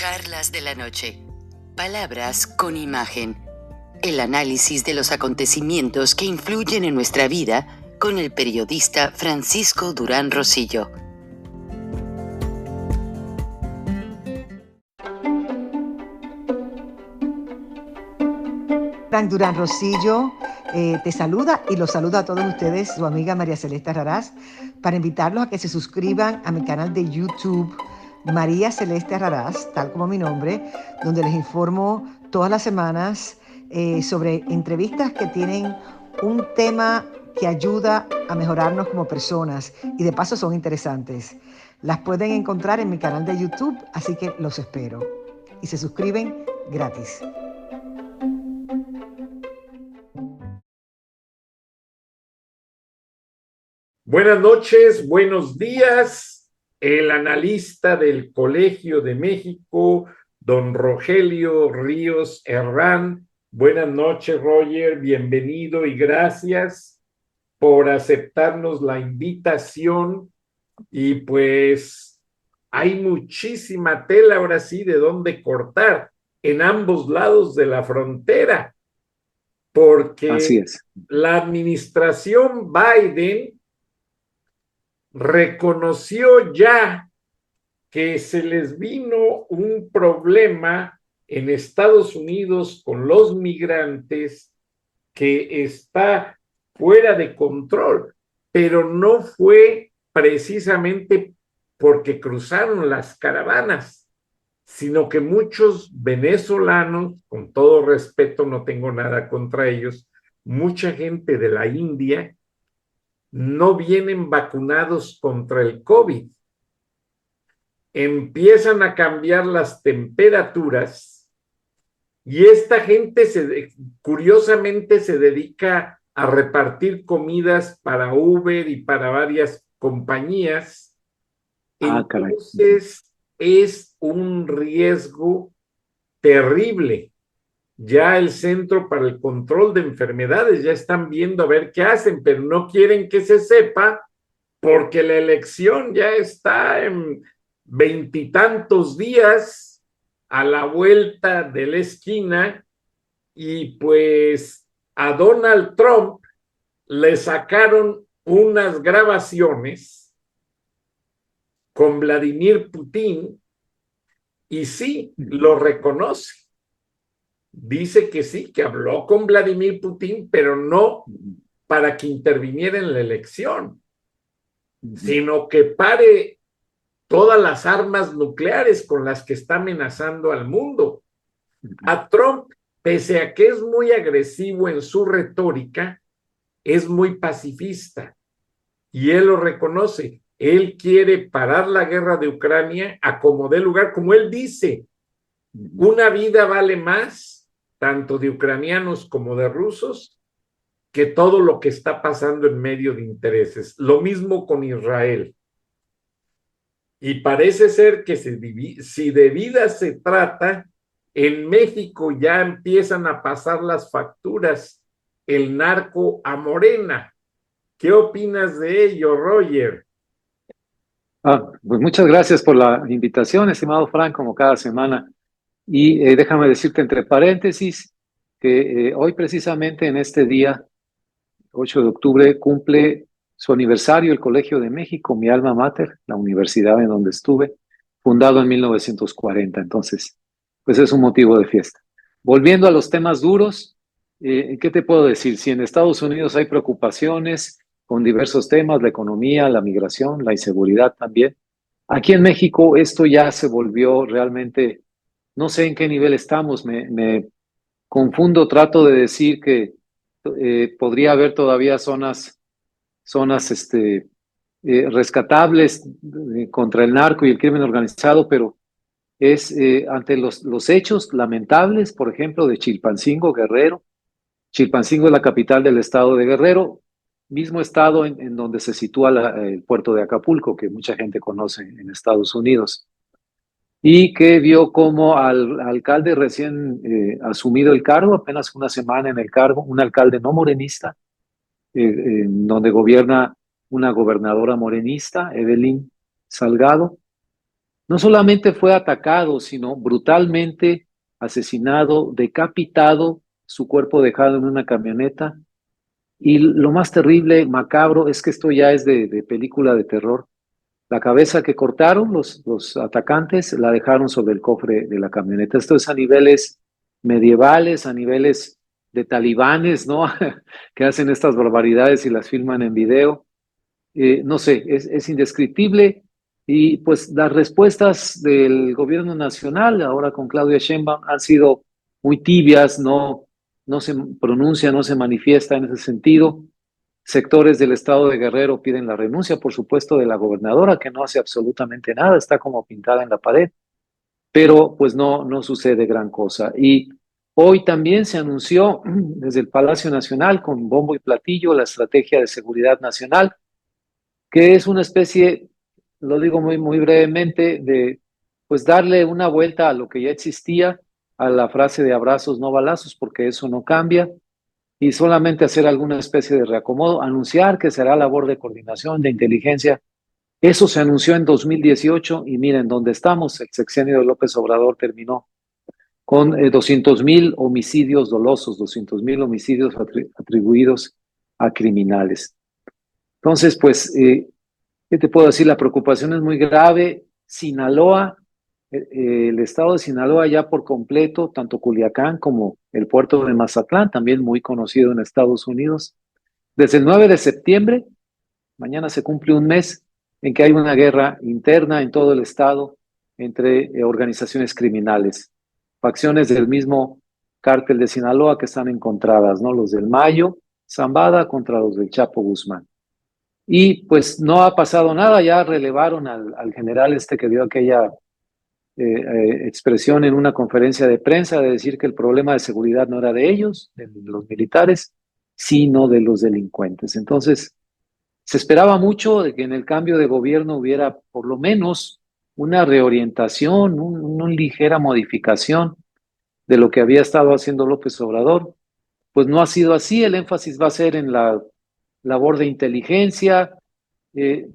Charlas de la noche. Palabras con imagen. El análisis de los acontecimientos que influyen en nuestra vida con el periodista Francisco Durán Rosillo. Frank Durán Rosillo te saluda y los saluda a todos ustedes, su amiga María Celeste Raraz, para invitarlos a que se suscriban a mi canal de YouTube, María Celeste Raraz, tal como mi nombre, donde les informo todas las semanas sobre entrevistas que tienen un tema que ayuda a mejorarnos como personas y de paso son interesantes. Las pueden encontrar en mi canal de YouTube, así que los espero. Y se suscriben gratis. Buenas noches, buenos días. El analista del Colegio de México, don Rogelio Ríos Herrán. Buenas noches, Roger, bienvenido y gracias por aceptarnos la invitación. Y pues hay muchísima tela ahora sí de dónde cortar en ambos lados de la frontera, porque así es. La administración Biden reconoció ya que se les vino un problema en Estados Unidos con los migrantes que está fuera de control, pero no fue precisamente porque cruzaron las caravanas, sino que muchos venezolanos, con todo respeto, no tengo nada contra ellos, mucha gente de la India, no vienen vacunados contra el COVID. Empiezan a cambiar las temperaturas y esta gente curiosamente se dedica a repartir comidas para Uber y para varias compañías. Entonces es un riesgo terrible. Ya el Centro para el Control de Enfermedades ya están viendo a ver qué hacen, pero no quieren que se sepa porque la elección ya está en 20 y tantos días a la vuelta de la esquina y pues a Donald Trump le sacaron unas grabaciones con Vladimir Putin y sí, lo reconoce. Dice que sí, que habló con Vladimir Putin, pero no para que interviniera en la elección, sino que pare todas las armas nucleares con las que está amenazando al mundo. A Trump, pese a que es muy agresivo en su retórica, es muy pacifista y él lo reconoce. Él quiere parar la guerra de Ucrania a como dé lugar, como él dice, una vida vale más tanto de ucranianos como de rusos, que todo lo que está pasando en medio de intereses. Lo mismo con Israel. Y parece ser que si de vida se trata, en México ya empiezan a pasar las facturas, el narco a Morena. ¿Qué opinas de ello, Roger? Pues muchas gracias por la invitación, estimado Frank, como cada semana. Y déjame decirte entre paréntesis que hoy precisamente en este día, 8 de octubre, cumple su aniversario el Colegio de México, mi alma mater, la universidad en donde estuve, fundado en 1940. Entonces, pues es un motivo de fiesta. Volviendo a los temas duros, ¿qué te puedo decir? Si en Estados Unidos hay preocupaciones con diversos temas, la economía, la migración, la inseguridad también, aquí en México esto ya se volvió realmente, no sé en qué nivel estamos, me confundo, trato de decir que podría haber todavía zonas rescatables contra el narco y el crimen organizado, pero es ante los hechos lamentables, por ejemplo, de Chilpancingo, Guerrero. Chilpancingo es la capital del estado de Guerrero, mismo estado en donde se sitúa el puerto de Acapulco, que mucha gente conoce en Estados Unidos, y que vio como al alcalde recién asumido el cargo, apenas una semana en el cargo, un alcalde no morenista, donde gobierna una gobernadora morenista, Evelyn Salgado, no solamente fue atacado, sino brutalmente asesinado, decapitado, su cuerpo dejado en una camioneta. Y lo más terrible, macabro, es que esto ya es de película de terror. La cabeza que cortaron los atacantes la dejaron sobre el cofre de la camioneta. Esto es a niveles medievales, a niveles de talibanes, ¿no? Que hacen estas barbaridades y las filman en video. No sé, es indescriptible. Y pues las respuestas del gobierno nacional, ahora con Claudia Sheinbaum, han sido muy tibias, no se pronuncia, no se manifiesta en ese sentido. Sectores del estado de Guerrero piden la renuncia, por supuesto, de la gobernadora, que no hace absolutamente nada, está como pintada en la pared, pero pues no sucede gran cosa. Y hoy también se anunció desde el Palacio Nacional con bombo y platillo la estrategia de seguridad nacional, que es una especie, lo digo muy brevemente, de pues darle una vuelta a lo que ya existía, a la frase de abrazos no balazos, porque eso no cambia, y solamente hacer alguna especie de reacomodo, anunciar que será labor de coordinación, de inteligencia. Eso se anunció en 2018 y miren dónde estamos. El sexenio de López Obrador terminó con 200,000 homicidios dolosos, 200,000 homicidios atribuidos a criminales. Entonces, pues, ¿qué te puedo decir? La preocupación es muy grave. Sinaloa, el estado de Sinaloa ya por completo, tanto Culiacán como el puerto de Mazatlán, también muy conocido en Estados Unidos. Desde el 9 de septiembre, mañana se cumple un mes en que hay una guerra interna en todo el estado entre organizaciones criminales, facciones del mismo cártel de Sinaloa que están encontradas, ¿no? Los del Mayo, Zambada contra los del Chapo Guzmán. Y pues no ha pasado nada, ya relevaron al general este que dio aquella expresión en una conferencia de prensa de decir que el problema de seguridad no era de ellos, de los militares, sino de los delincuentes. Entonces, se esperaba mucho de que en el cambio de gobierno hubiera por lo menos una reorientación, una ligera modificación de lo que había estado haciendo López Obrador. Pues no ha sido así, el énfasis va a ser en la labor de inteligencia,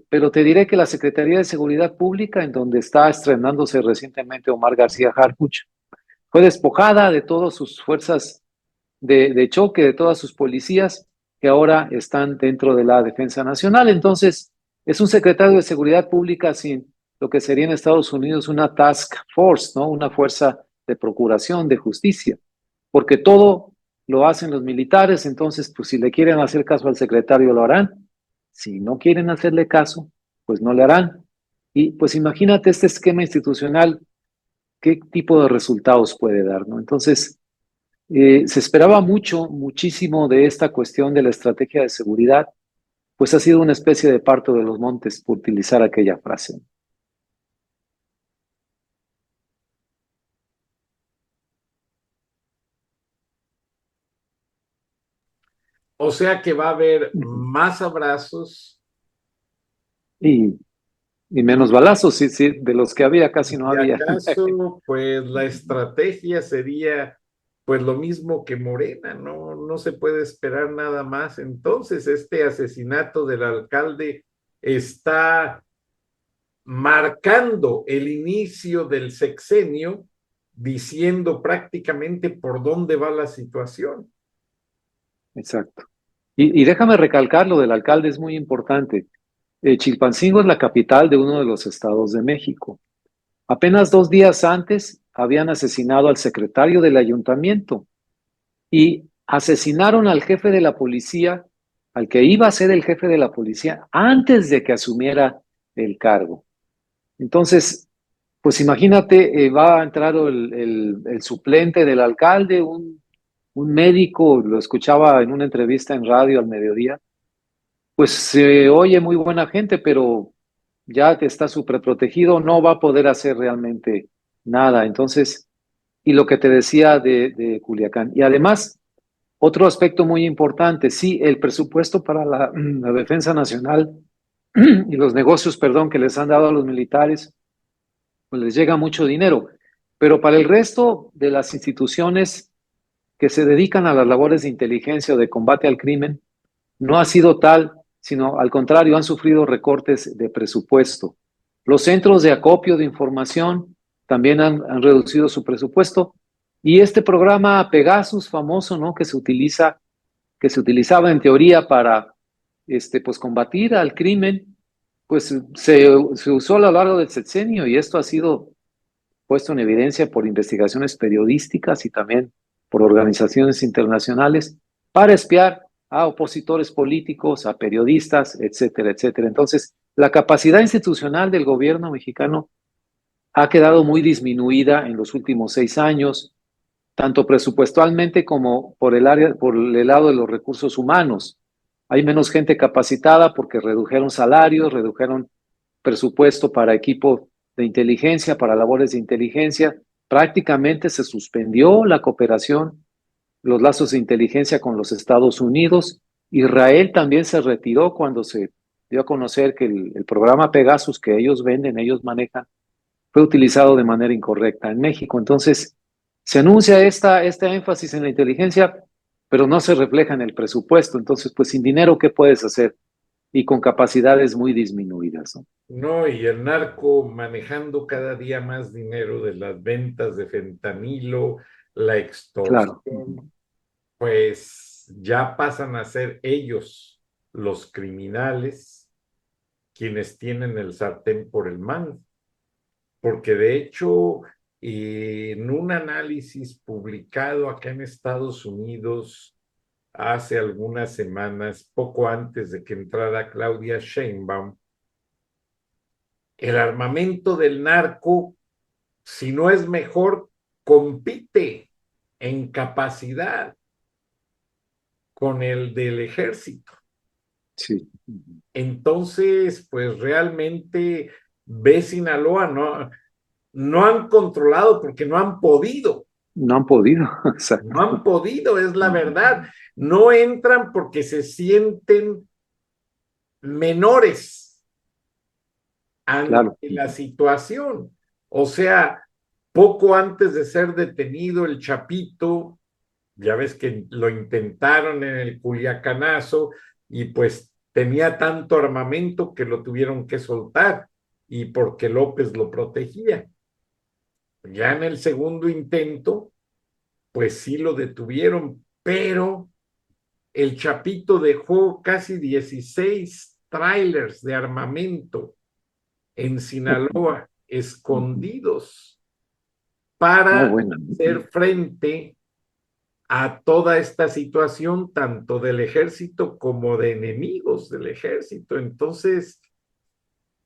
pero te diré que la Secretaría de Seguridad Pública, en donde está estrenándose recientemente Omar García Harfuch, fue despojada de todas sus fuerzas de choque, de todas sus policías que ahora están dentro de la Defensa Nacional. Entonces, es un secretario de Seguridad Pública sin lo que sería en Estados Unidos una task force, ¿no? Una fuerza de procuración, de justicia, porque todo lo hacen los militares. Entonces, pues si le quieren hacer caso al secretario, lo harán. Si no quieren hacerle caso, pues no le harán. Y pues imagínate este esquema institucional, qué tipo de resultados puede dar, ¿no? Entonces, se esperaba muchísimo de esta cuestión de la estrategia de seguridad, pues ha sido una especie de parto de los montes, por utilizar aquella frase. O sea que va a haber más abrazos. Y, y menos balazos, sí, sí, de los que había casi no Si había. acaso, pues la estrategia sería pues lo mismo que Morena, no se puede esperar nada más. Entonces, este asesinato del alcalde está marcando el inicio del sexenio, diciendo prácticamente por dónde va la situación. Exacto. Y déjame recalcar, lo del alcalde es muy importante. Chilpancingo es la capital de uno de los estados de México. Apenas 2 días antes habían asesinado al secretario del ayuntamiento y asesinaron al jefe de la policía, al que iba a ser el jefe de la policía, antes de que asumiera el cargo. Entonces, pues imagínate, va a entrar el suplente del alcalde, un médico, lo escuchaba en una entrevista en radio al mediodía, pues se oye muy buena gente, pero ya que está súper protegido, no va a poder hacer realmente nada. Entonces, y lo que te decía de Culiacán. Y además, otro aspecto muy importante, sí, el presupuesto para la defensa nacional y los negocios, perdón, que les han dado a los militares, pues les llega mucho dinero. Pero para el resto de las instituciones que se dedican a las labores de inteligencia o de combate al crimen, no ha sido tal, sino al contrario, han sufrido recortes de presupuesto. Los centros de acopio de información también han reducido su presupuesto. Y este programa Pegasus famoso, ¿no? Que se utilizaba en teoría para pues combatir al crimen, pues se usó a lo largo del sexenio y esto ha sido puesto en evidencia por investigaciones periodísticas y también por organizaciones internacionales para espiar a opositores políticos, a periodistas, etcétera, etcétera. Entonces, la capacidad institucional del gobierno mexicano ha quedado muy disminuida en los últimos 6 años, tanto presupuestalmente como por el lado de los recursos humanos. Hay menos gente capacitada porque redujeron salarios, redujeron presupuesto para equipo de inteligencia, para labores de inteligencia. Prácticamente se suspendió la cooperación, los lazos de inteligencia con los Estados Unidos. Israel también se retiró cuando se dio a conocer que el programa Pegasus que ellos venden, ellos manejan, fue utilizado de manera incorrecta en México. Entonces, se anuncia este énfasis en la inteligencia, pero no se refleja en el presupuesto. Entonces, pues sin dinero, ¿qué puedes hacer? Y con capacidades muy disminuidas, ¿no? No, y el narco manejando cada día más dinero de las ventas de fentanilo, la Claro. extorsión, pues ya pasan a ser ellos los criminales quienes tienen el sartén por el mango. Porque de hecho, en un análisis publicado acá en Estados Unidos hace algunas semanas, poco antes de que entrara Claudia Sheinbaum, el armamento del narco, si no es mejor, compite en capacidad con el del ejército. Sí. Entonces, pues realmente ve Sinaloa, no han controlado porque no han podido. No han podido, exacto. No han podido, es la verdad. No entran porque se sienten menores ante Claro. la situación. O sea, poco antes de ser detenido el Chapito, ya ves que lo intentaron en el Culiacanazo y pues tenía tanto armamento que lo tuvieron que soltar y porque López lo protegía. Ya en el segundo intento, pues sí lo detuvieron, pero el Chapito dejó casi 16 trailers de armamento en Sinaloa, escondidos, No, para bueno. hacer frente a toda esta situación, tanto del ejército como de enemigos del ejército. Entonces,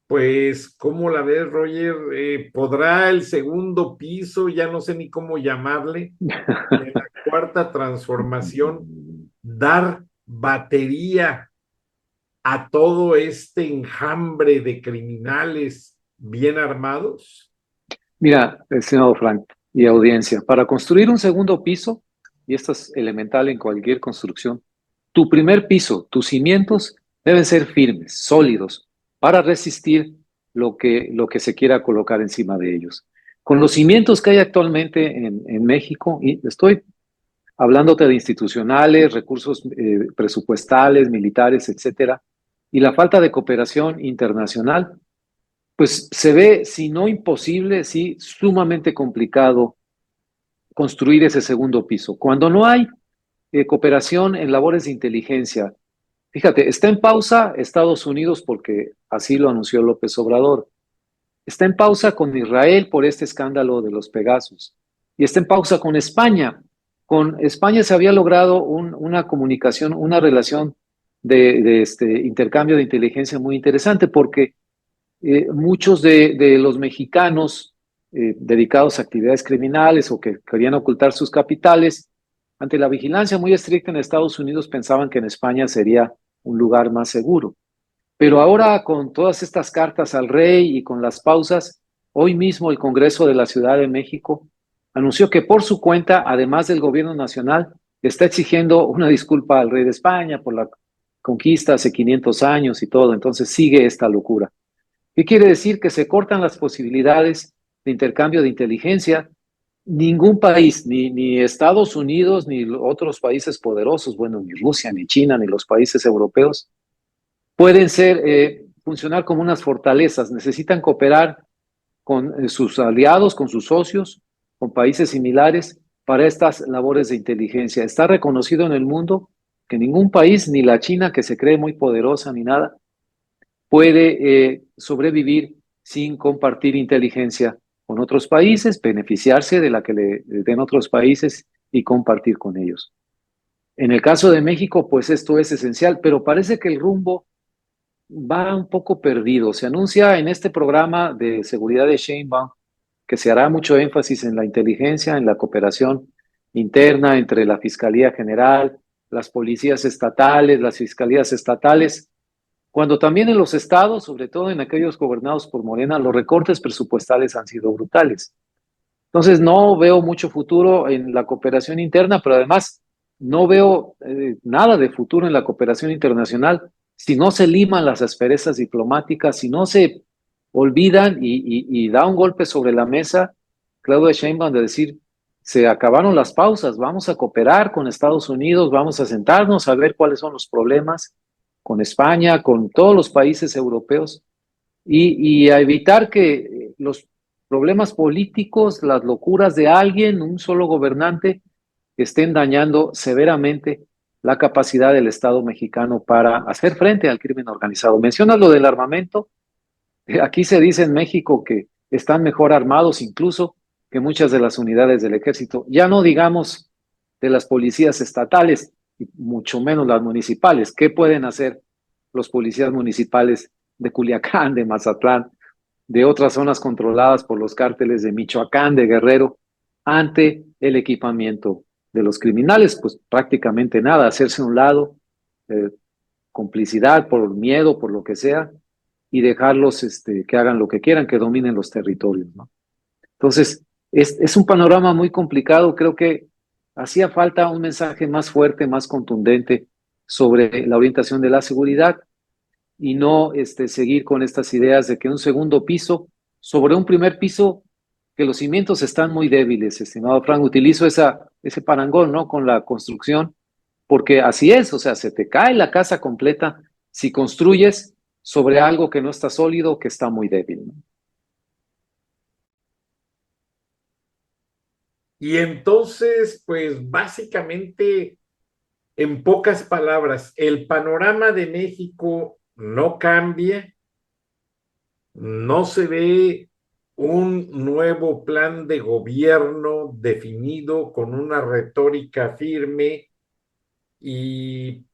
pues, ¿cómo la ves, Roger? ¿Podrá el segundo piso, ya no sé ni cómo llamarle, de la cuarta transformación, dar batería a todo este enjambre de criminales bien armados? Mira, estimado Frank y audiencia, para construir un segundo piso, y esto es elemental en cualquier construcción, tu primer piso, tus cimientos deben ser firmes, sólidos, para resistir lo que se quiera colocar encima de ellos. Con los cimientos que hay actualmente en México, y estoy hablándote de institucionales, recursos presupuestales, militares, etcétera, y la falta de cooperación internacional, pues se ve, si no imposible, sí sumamente complicado construir ese segundo piso. Cuando no hay cooperación en labores de inteligencia, fíjate, está en pausa Estados Unidos porque así lo anunció López Obrador. Está en pausa con Israel por este escándalo de los Pegasus. Y está en pausa con España. Con España se había logrado una comunicación, una relación de intercambio de inteligencia muy interesante porque muchos de los mexicanos dedicados a actividades criminales o que querían ocultar sus capitales, ante la vigilancia muy estricta en Estados Unidos, pensaban que en España sería un lugar más seguro. Pero ahora, con todas estas cartas al rey y con las pausas, hoy mismo el Congreso de la Ciudad de México anunció que por su cuenta, además del gobierno nacional, está exigiendo una disculpa al rey de España por la conquista hace 500 años y todo. Entonces sigue esta locura. ¿Qué quiere decir? Que se cortan las posibilidades de intercambio de inteligencia. Ningún país, ni Estados Unidos, ni otros países poderosos, bueno, ni Rusia, ni China, ni los países europeos, pueden ser funcionar como unas fortalezas, necesitan cooperar con sus aliados, con sus socios, con países similares para estas labores de inteligencia. Está reconocido en el mundo que ningún país, ni la China, que se cree muy poderosa ni nada, puede sobrevivir sin compartir inteligencia con otros países, beneficiarse de la que le den otros países y compartir con ellos. En el caso de México, pues esto es esencial, pero parece que el rumbo va un poco perdido. Se anuncia en este programa de seguridad de Sheinbaum que se hará mucho énfasis en la inteligencia, en la cooperación interna entre la Fiscalía General, las policías estatales, las fiscalías estatales, cuando también en los estados, sobre todo en aquellos gobernados por Morena, los recortes presupuestales han sido brutales. Entonces no veo mucho futuro en la cooperación interna, pero además no veo nada de futuro en la cooperación internacional si no se liman las asperezas diplomáticas, si no se olvidan y da un golpe sobre la mesa Claudia Sheinbaum de decir, se acabaron las pausas, vamos a cooperar con Estados Unidos, vamos a sentarnos a ver cuáles son los problemas con España, con todos los países europeos y a evitar que los problemas políticos, las locuras de alguien, un solo gobernante, estén dañando severamente la capacidad del Estado mexicano para hacer frente al crimen organizado. Mencionas lo del armamento. Aquí se dice en México que están mejor armados incluso que muchas de las unidades del ejército. Ya no digamos de las policías estatales, y mucho menos las municipales. ¿Qué pueden hacer los policías municipales de Culiacán, de Mazatlán, de otras zonas controladas por los cárteles de Michoacán, de Guerrero, ante el equipamiento de los criminales? Pues prácticamente nada, hacerse a un lado, complicidad por miedo, por lo que sea, y dejarlos que hagan lo que quieran, que dominen los territorios, ¿no? Entonces, es un panorama muy complicado. Creo que hacía falta un mensaje más fuerte, más contundente sobre la orientación de la seguridad y no seguir con estas ideas de que un segundo piso sobre un primer piso, que los cimientos están muy débiles, estimado Frank. Utilizo ese parangón, ¿no? Con la construcción, porque así es, o sea, se te cae la casa completa si construyes sobre algo que no está sólido, que está muy débil, ¿no? Y entonces, pues básicamente, en pocas palabras, el panorama de México no cambia, no se ve un nuevo plan de gobierno definido con una retórica firme y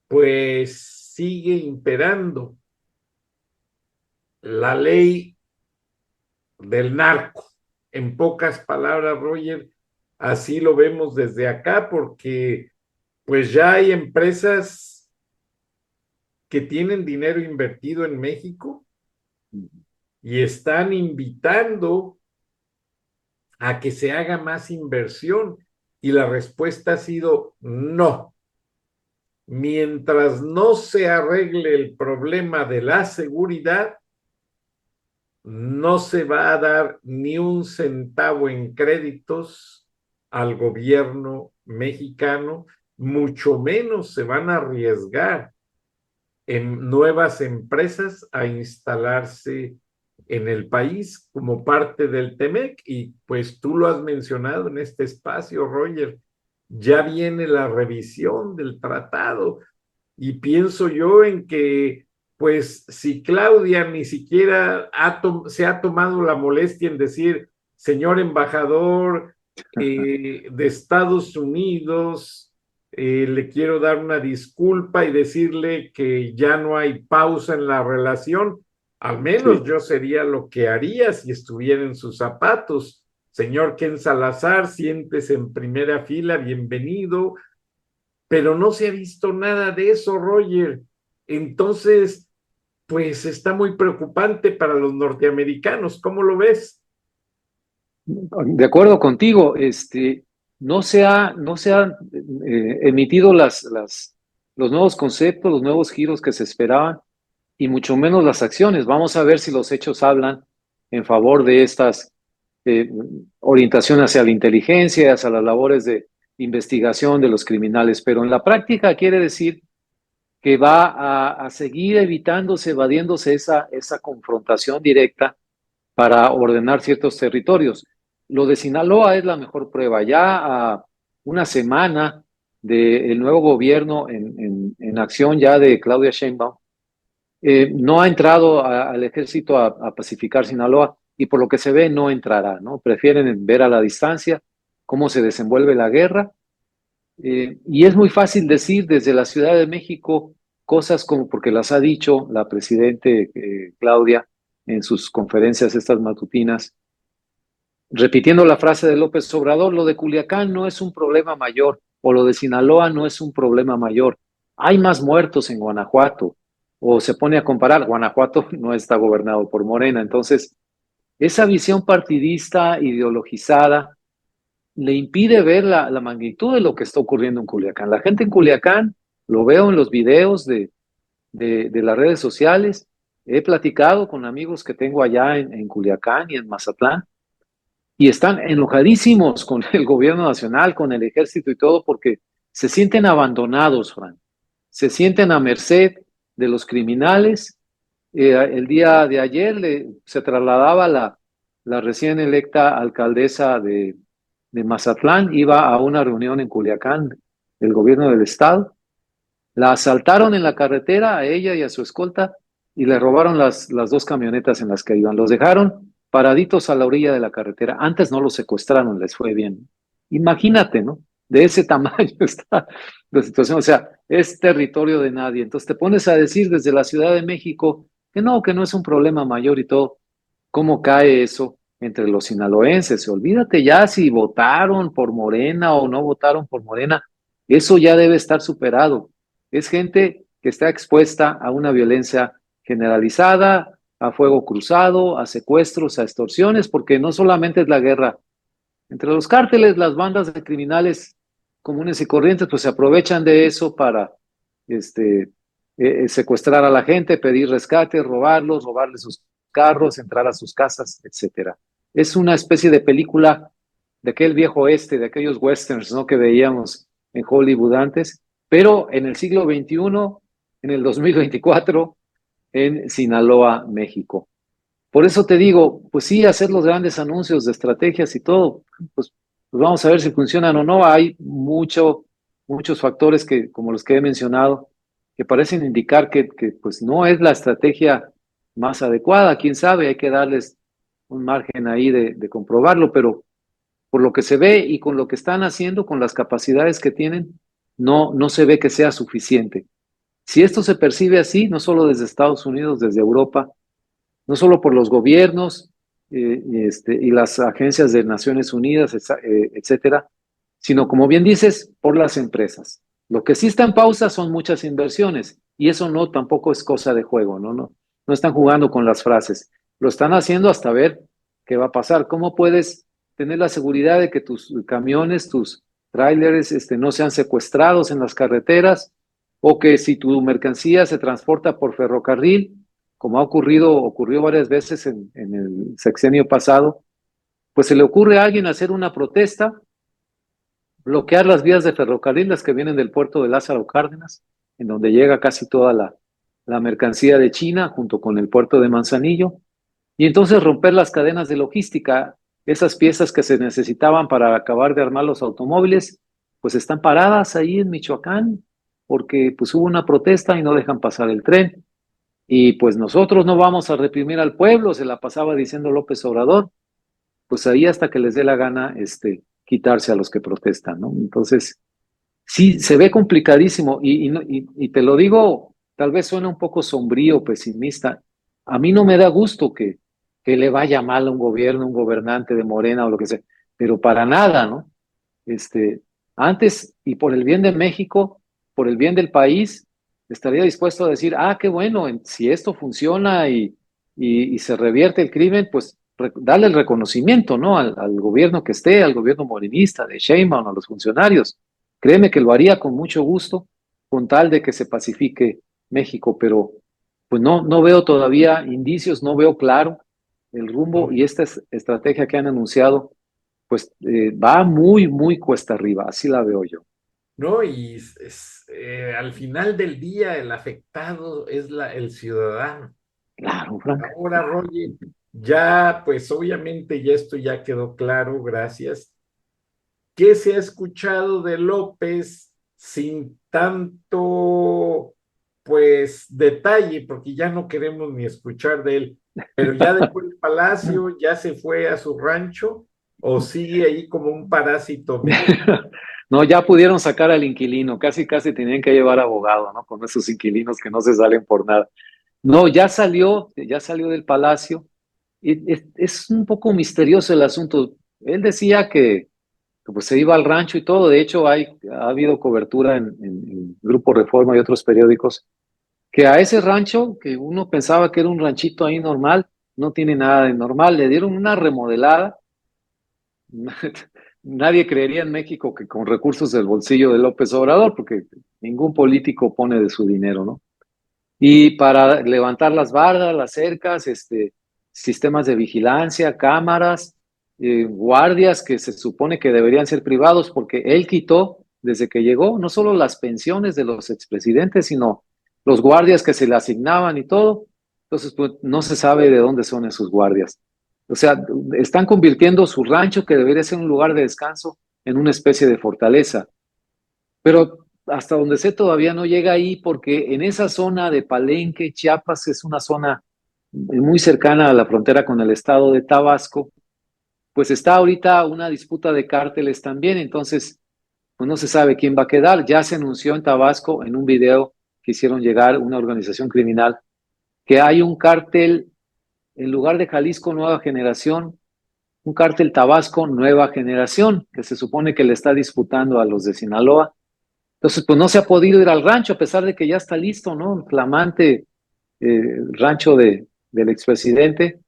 pues sigue imperando la ley del narco. En pocas palabras, Roger, así lo vemos desde acá, porque pues ya hay empresas que tienen dinero invertido en México y están invitando a que se haga más inversión. Y la respuesta ha sido no. Mientras no se arregle el problema de la seguridad, no se va a dar ni un centavo en créditos al gobierno mexicano, mucho menos se van a arriesgar en nuevas empresas a instalarse en el país como parte del TEMEC. Y pues tú lo has mencionado en este espacio, Roger, ya viene la revisión del tratado y pienso yo en que pues si Claudia ni siquiera se ha tomado la molestia en decir, señor embajador de Estados Unidos, le quiero dar una disculpa y decirle que ya no hay pausa en la relación, al menos yo sería lo que haría si estuviera en sus zapatos. Señor Ken Salazar, siéntese en primera fila, bienvenido, pero no se ha visto nada de eso, Roger. Entonces, pues está muy preocupante para los norteamericanos. ¿Cómo lo ves? De acuerdo contigo, no se han emitido los nuevos conceptos, los nuevos giros que se esperaban, y mucho menos las acciones. Vamos a ver si los hechos hablan en favor de estas orientación hacia la inteligencia, hacia las labores de investigación de los criminales, pero en la práctica quiere decir que va a seguir evadiéndose esa confrontación directa para ordenar ciertos territorios. Lo de Sinaloa es la mejor prueba. Ya a una semana del nuevo gobierno en acción ya de Claudia Sheinbaum, no ha entrado al ejército a pacificar Sinaloa y por lo que se ve no entrará, ¿no? Prefieren ver a la distancia cómo se desenvuelve la guerra. Y es muy fácil decir desde la Ciudad de México cosas como, porque las ha dicho la presidente Claudia en sus conferencias estas matutinas, repitiendo la frase de López Obrador: lo de Culiacán no es un problema mayor, o lo de Sinaloa no es un problema mayor. Hay más muertos en Guanajuato, o se pone a comparar, Guanajuato no está gobernado por Morena. Entonces, esa visión partidista, ideologizada, le impide ver la magnitud de lo que está ocurriendo en Culiacán. La gente en Culiacán, lo veo en los videos de las redes sociales, he platicado con amigos que tengo allá en Culiacán y en Mazatlán, y están enojadísimos con el gobierno nacional, con el ejército y todo, porque se sienten abandonados, Fran. Se sienten a merced de los criminales. El día de ayer se trasladaba la recién electa alcaldesa de Mazatlán, iba a una reunión en Culiacán del gobierno del estado. La asaltaron en la carretera a ella y a su escolta y le robaron las dos camionetas en las que iban. Los dejaron paraditos a la orilla de la carretera. Antes no los secuestraron, les fue bien. Imagínate, ¿no? De ese tamaño está la situación. O sea, es territorio de nadie. Entonces te pones a decir desde la Ciudad de México que no es un problema mayor y todo. ¿Cómo cae eso entre los sinaloenses? Olvídate ya si votaron por Morena o no votaron por Morena. Eso ya debe estar superado. Es gente que está expuesta a una violencia generalizada, a fuego cruzado, a secuestros, a extorsiones, porque no solamente es la guerra entre los cárteles, las bandas de criminales comunes y corrientes, pues se aprovechan de eso para secuestrar a la gente, pedir rescate, robarles sus carros, entrar a sus casas, etcétera. Es una especie de película de aquel viejo oeste, de aquellos westerns, ¿no?, que veíamos en Hollywood antes, pero en el siglo XXI, en el 2024, en Sinaloa, México. Por eso te digo, pues sí, hacer los grandes anuncios de estrategias y todo, pues vamos a ver si funcionan o no. Hay muchos factores que, como los que he mencionado, que parecen indicar que pues no es la estrategia más adecuada. Quién sabe, hay que darles un margen ahí de comprobarlo, pero por lo que se ve y con lo que están haciendo, con las capacidades que tienen, no se ve que sea suficiente. Si esto se percibe así, no solo desde Estados Unidos, desde Europa, no solo por los gobiernos y las agencias de Naciones Unidas, etcétera, sino, como bien dices, por las empresas. Lo que sí está en pausa son muchas inversiones, y eso no tampoco es cosa de juego, no están jugando con las frases, lo están haciendo hasta ver qué va a pasar. ¿Cómo puedes tener la seguridad de que tus camiones, tus tráileres no sean secuestrados en las carreteras, o que si tu mercancía se transporta por ferrocarril, como ocurrió varias veces en el sexenio pasado, pues se le ocurre a alguien hacer una protesta, bloquear las vías de ferrocarril, las que vienen del puerto de Lázaro Cárdenas, en donde llega casi toda la mercancía de China, junto con el puerto de Manzanillo, y entonces romper las cadenas de logística. Esas piezas que se necesitaban para acabar de armar los automóviles, pues están paradas ahí en Michoacán, porque pues hubo una protesta y no dejan pasar el tren. Y pues nosotros no vamos a reprimir al pueblo, se la pasaba diciendo López Obrador, pues ahí hasta que les dé la gana quitarse a los que protestan, ¿no? Entonces, sí, se ve complicadísimo y te lo digo, tal vez suena un poco sombrío, pesimista. A mí no me da gusto que le vaya mal a un gobierno, un gobernante de Morena o lo que sea, pero para nada, ¿no? Antes, y por el bien de México, por el bien del país, estaría dispuesto a decir, qué bueno, si esto funciona y se revierte el crimen, pues darle el reconocimiento, ¿no?, al gobierno que esté, al gobierno morenista, de Sheinbaum, a los funcionarios. Créeme que lo haría con mucho gusto, con tal de que se pacifique México, pero pues no veo todavía indicios, no veo claro el rumbo, y esta estrategia que han anunciado, pues va muy, muy cuesta arriba, así la veo yo. ¿no? Y al final del día el afectado es el ciudadano. Claro, Frank. Ahora, Roger, ya, pues obviamente ya esto ya quedó claro, gracias. ¿Qué se ha escuchado de López sin tanto, pues, detalle? Porque ya no queremos ni escuchar de él. Pero ya dejó el palacio, ya se fue a su rancho, o sigue ahí como un parásito viviendo. No, ya pudieron sacar al inquilino, casi casi tenían que llevar abogado, ¿no? Con esos inquilinos que no se salen por nada. No, ya salió del palacio. Y es un poco misterioso el asunto. Él decía que, pues se iba al rancho y todo. De hecho, ha habido cobertura en Grupo Reforma y otros periódicos que a ese rancho, que uno pensaba que era un ranchito ahí normal, no tiene nada de normal. Le dieron una remodelada. Nadie creería en México que con recursos del bolsillo de López Obrador, porque ningún político pone de su dinero, ¿no? Y para levantar las bardas, las cercas, sistemas de vigilancia, cámaras, guardias que se supone que deberían ser privados, porque él quitó, desde que llegó, no solo las pensiones de los expresidentes, sino los guardias que se le asignaban y todo. Entonces, pues no se sabe de dónde son esos guardias. O sea, están convirtiendo su rancho, que debería ser un lugar de descanso, en una especie de fortaleza. Pero hasta donde sé todavía no llega ahí, porque en esa zona de Palenque, Chiapas, es una zona muy cercana a la frontera con el estado de Tabasco. Pues está ahorita una disputa de cárteles también, entonces pues no se sabe quién va a quedar. Ya se anunció en Tabasco, en un video que hicieron llegar una organización criminal, que hay un cártel, en lugar de Jalisco Nueva Generación, un cártel Tabasco Nueva Generación, que se supone que le está disputando a los de Sinaloa. Entonces, pues no se ha podido ir al rancho, a pesar de que ya está listo, ¿no? Un flamante rancho del expresidente,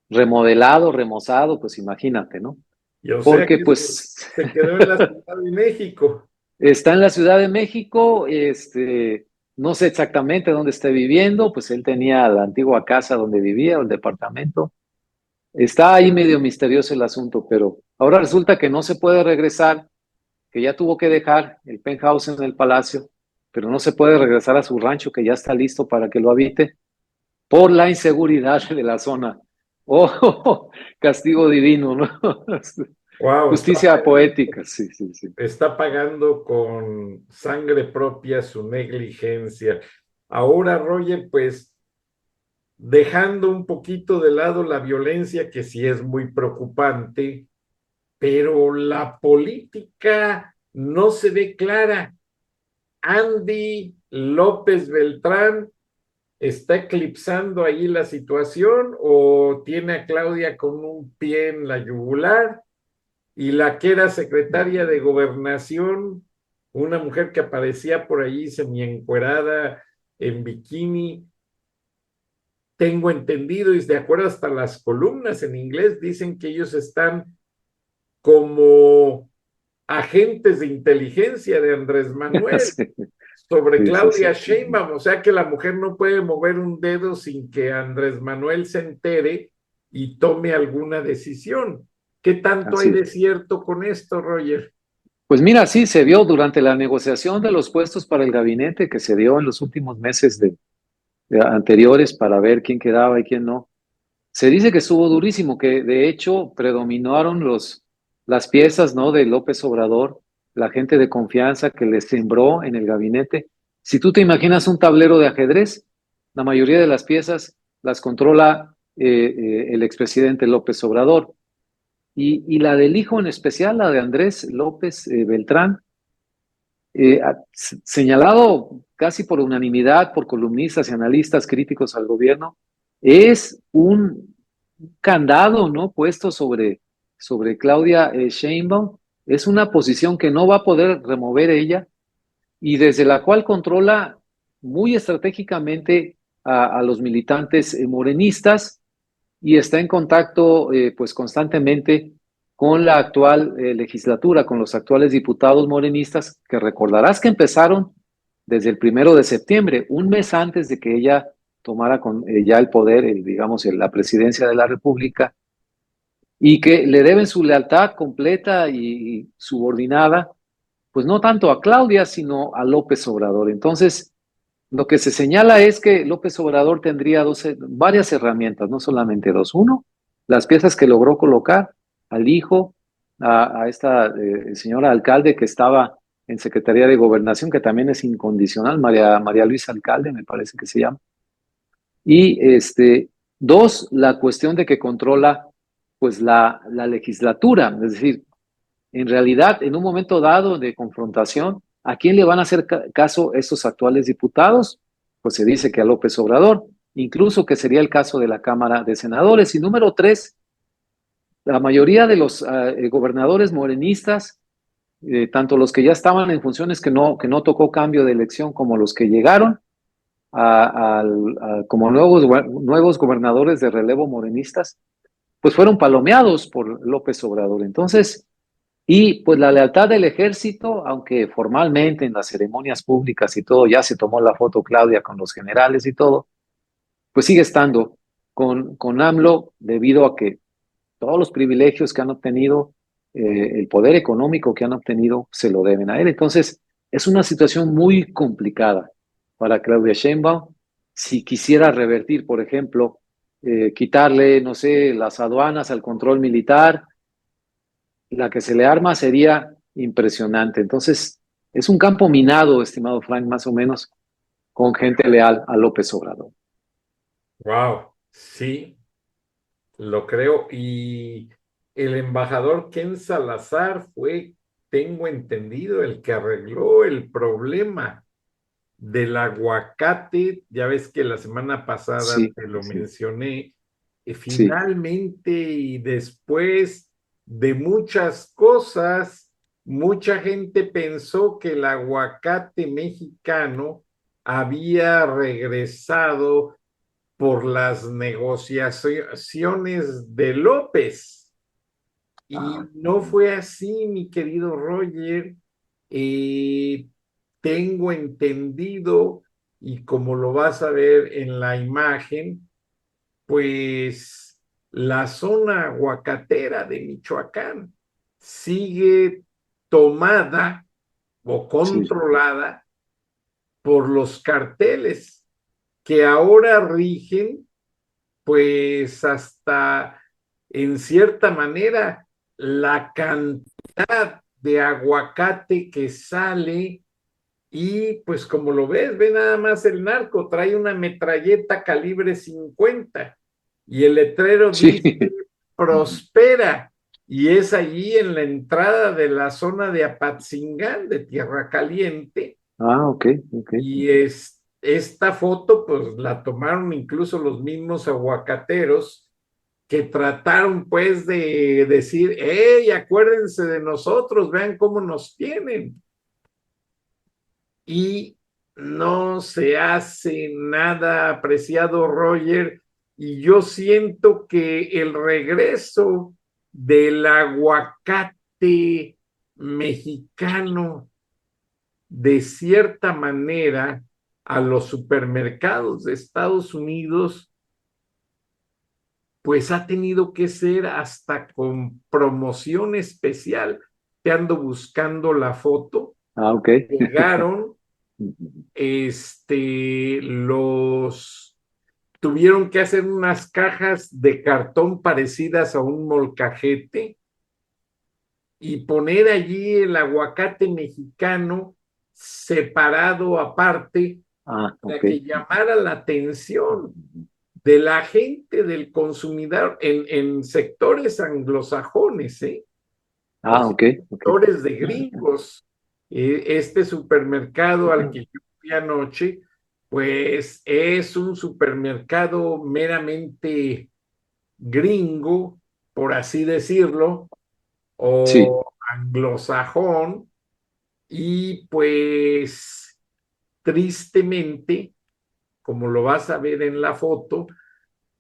remodelado, remozado, pues imagínate, ¿no? Y o sea Porque que pues se quedó en la Ciudad de México. está en la Ciudad de México, no sé exactamente dónde está viviendo, pues él tenía la antigua casa donde vivía, o el departamento. Está ahí medio misterioso el asunto, pero ahora resulta que no se puede regresar, que ya tuvo que dejar el penthouse en el palacio, pero no se puede regresar a su rancho, que ya está listo para que lo habite, por la inseguridad de la zona. Oh, castigo divino, ¿no? Wow, Justicia poética, sí, sí, sí. está pagando con sangre propia su negligencia. Ahora, Roger, pues dejando un poquito de lado la violencia, que sí es muy preocupante, pero la política no se ve clara. Andy López Beltrán está eclipsando ahí la situación, o tiene a Claudia con un pie en la yugular, y la que era secretaria de Gobernación, una mujer que aparecía por ahí semiencuerada en bikini, tengo entendido, y de acuerdo hasta las columnas en inglés, dicen que ellos están como agentes de inteligencia de Andrés Manuel Sí, sobre sí, sí, Claudia sí. Sheinbaum, o sea que la mujer no puede mover un dedo sin que Andrés Manuel se entere y tome alguna decisión. ¿Qué tanto hay Así de es. cierto con esto, Roger? Pues mira, sí, se vio durante la negociación de los puestos para el gabinete que se dio en los últimos meses de anteriores para ver quién quedaba y quién no. Se dice que estuvo durísimo, que de hecho predominaron las piezas, ¿no? De López Obrador, la gente de confianza que le sembró en el gabinete. Si tú te imaginas un tablero de ajedrez, la mayoría de las piezas las controla el expresidente López Obrador. Y la del hijo en especial, la de Andrés López Beltrán, señalado casi por unanimidad por columnistas y analistas críticos al gobierno, es un candado, ¿no? Puesto sobre Claudia Sheinbaum. Es una posición que no va a poder remover ella y desde la cual controla muy estratégicamente a los militantes morenistas y está en contacto pues constantemente con la actual legislatura, con los actuales diputados morenistas, que recordarás que empezaron desde el 1 de septiembre, un mes antes de que ella tomara ya el poder, digamos, la presidencia de la República, y que le deben su lealtad completa y subordinada pues no tanto a Claudia, sino a López Obrador. Entonces, lo que se señala es que López Obrador tendría varias herramientas, no solamente dos. Uno, las piezas que logró colocar al hijo, a esta señora alcalde que estaba en Secretaría de Gobernación, que también es incondicional, María Luisa Alcalde, me parece que se llama. Y dos, la cuestión de que controla pues la legislatura, es decir, en realidad, en un momento dado de confrontación, ¿a quién le van a hacer caso estos actuales diputados? Pues se dice que a López Obrador, incluso que sería el caso de la Cámara de Senadores. Y número tres, la mayoría de los gobernadores morenistas, tanto los que ya estaban en funciones que no tocó cambio de elección como los que llegaron como nuevos gobernadores de relevo morenistas, pues fueron palomeados por López Obrador. Entonces, y pues la lealtad del ejército, aunque formalmente en las ceremonias públicas y todo, ya se tomó la foto Claudia con los generales y todo, pues sigue estando con AMLO debido a que todos los privilegios que han obtenido, el poder económico que han obtenido, se lo deben a él. Entonces, es una situación muy complicada para Claudia Sheinbaum. Si quisiera revertir, por ejemplo, quitarle, no sé, las aduanas al control militar, la que se le arma sería impresionante. Entonces, es un campo minado, estimado Frank, más o menos, con gente leal a López Obrador. Wow, sí, lo creo. Y el embajador Ken Salazar fue, tengo entendido, el que arregló el problema del aguacate. Ya ves que la semana pasada Sí, te lo sí, mencioné. sí. Finalmente y después de muchas cosas, mucha gente pensó que el aguacate mexicano había regresado por las negociaciones de López. Ah, Y no fue así, mi querido Roger. Eh, Tengo entendido, y como lo vas a ver en la imagen, pues la zona aguacatera de Michoacán sigue tomada o sí. controlada por los carteles que ahora rigen, pues hasta en cierta manera la cantidad de aguacate que sale. Y pues como lo ves, ve nada más el narco, trae una metralleta calibre 50 y el letrero Sí. dice Prospera, y es allí en la entrada de la zona de Apatzingán, de Tierra Caliente. Ah, ok, ok. Y esta foto pues la tomaron incluso los mismos aguacateros, que trataron pues de decir, hey, acuérdense de nosotros, vean cómo nos tienen. Y no se hace nada, apreciado Roger, y yo siento que el regreso del aguacate mexicano, de cierta manera, a los supermercados de Estados Unidos, pues ha tenido que ser hasta con promoción especial. Te ando buscando la foto. Ah, ok. Llegaron, los tuvieron que hacer unas cajas de cartón parecidas a un molcajete y poner allí el aguacate mexicano separado aparte Ah, para ok. que llamara la atención de la gente, del consumidor en sectores anglosajones, o Ah, sea, ok, ok. sectores de gringos. Este supermercado al que yo fui anoche, pues es un supermercado meramente gringo, por así decirlo, Sí, o anglosajón, y pues tristemente, como lo vas a ver en la foto,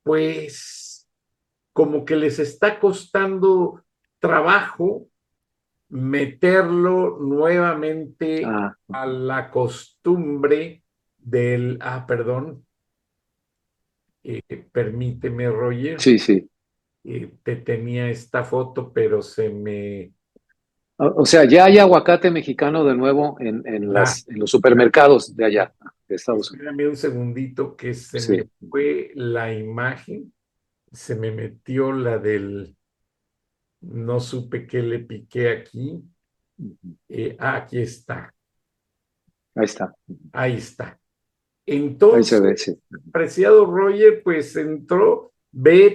pues como que les está costando trabajo meterlo nuevamente ah, a la costumbre del, perdón, permíteme, Roger, sí, sí. te tenía esta foto, pero O sea, ya hay aguacate mexicano de nuevo Ya, en los supermercados de allá, de Estados Unidos. espérame un segundito que se Sí. me fue la imagen, se me metió la del, no supe qué le piqué aquí. Aquí está, Ahí está. ahí está. Ahí se Entonces, ve, sí. preciado Roger, pues entró,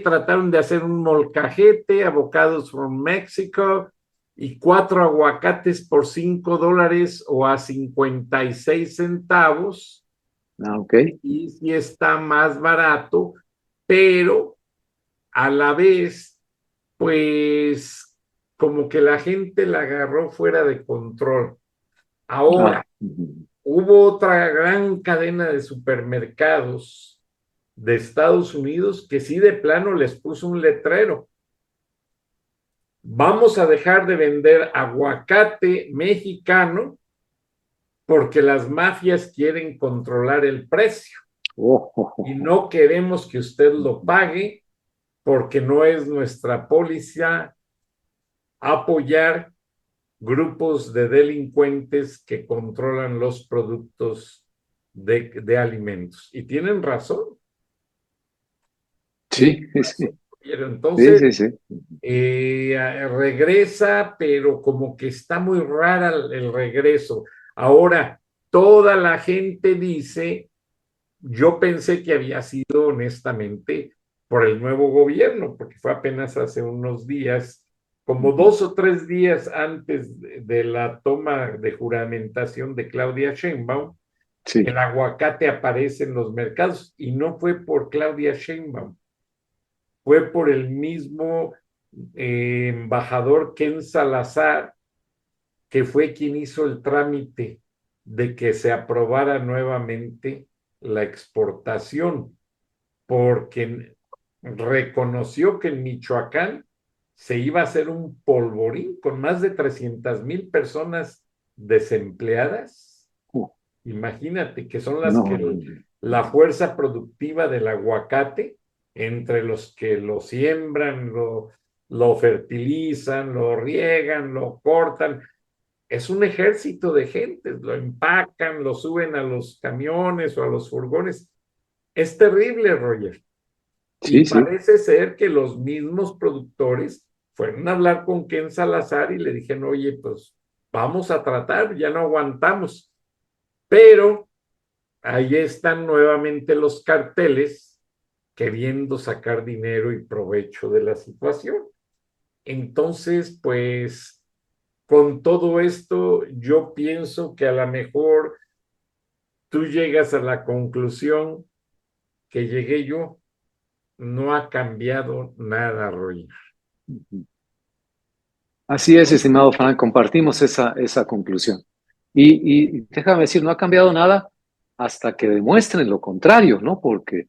trataron de hacer un molcajete, avocados from Mexico, y 4 aguacates por $5 o a 56 centavos, Ah, ok. y sí está más barato, pero a la vez, pues como que la gente la agarró fuera de control. Ah, Ahora, hubo otra gran cadena de supermercados de Estados Unidos que sí de plano les puso un letrero. Vamos a dejar de vender aguacate mexicano porque las mafias quieren controlar el precio y no queremos que usted lo pague porque no es nuestra póliza apoyar grupos de delincuentes que controlan los productos de alimentos. Y tienen razón, sí, tienen sí, razón. Pero sí, entonces sí, sí. regresa, pero como que está muy rara el regreso. Ahora, toda la gente dice, yo pensé que había sido honestamente por el nuevo gobierno, porque fue apenas hace unos días, como 2 o 3 días antes de la toma de juramentación de Claudia Sheinbaum, Sí. el aguacate aparece en los mercados y no fue por Claudia Sheinbaum, fue por el mismo embajador Ken Salazar, que fue quien hizo el trámite de que se aprobara nuevamente la exportación, porque reconoció que en Michoacán se iba a hacer un polvorín con más de 300,000 personas desempleadas. Uh, Imagínate que son las no, que la fuerza productiva del aguacate, entre los que lo siembran, lo fertilizan, lo riegan, lo cortan, es un ejército de gente, lo empacan, lo suben a los camiones o a los furgones. Es terrible, Roger. Y sí, sí, parece ser que los mismos productores fueron a hablar con Ken Salazar y le dijeron, oye, pues vamos a tratar, ya no aguantamos. Pero ahí están nuevamente los carteles queriendo sacar dinero y provecho de la situación. Entonces, pues, con todo esto, yo pienso que a lo mejor tú llegas a la conclusión que llegué yo, no ha cambiado nada, Roy. así es, estimado Frank, compartimos esa conclusión. Y déjame decir, no ha cambiado nada hasta que demuestren lo contrario, ¿no? Porque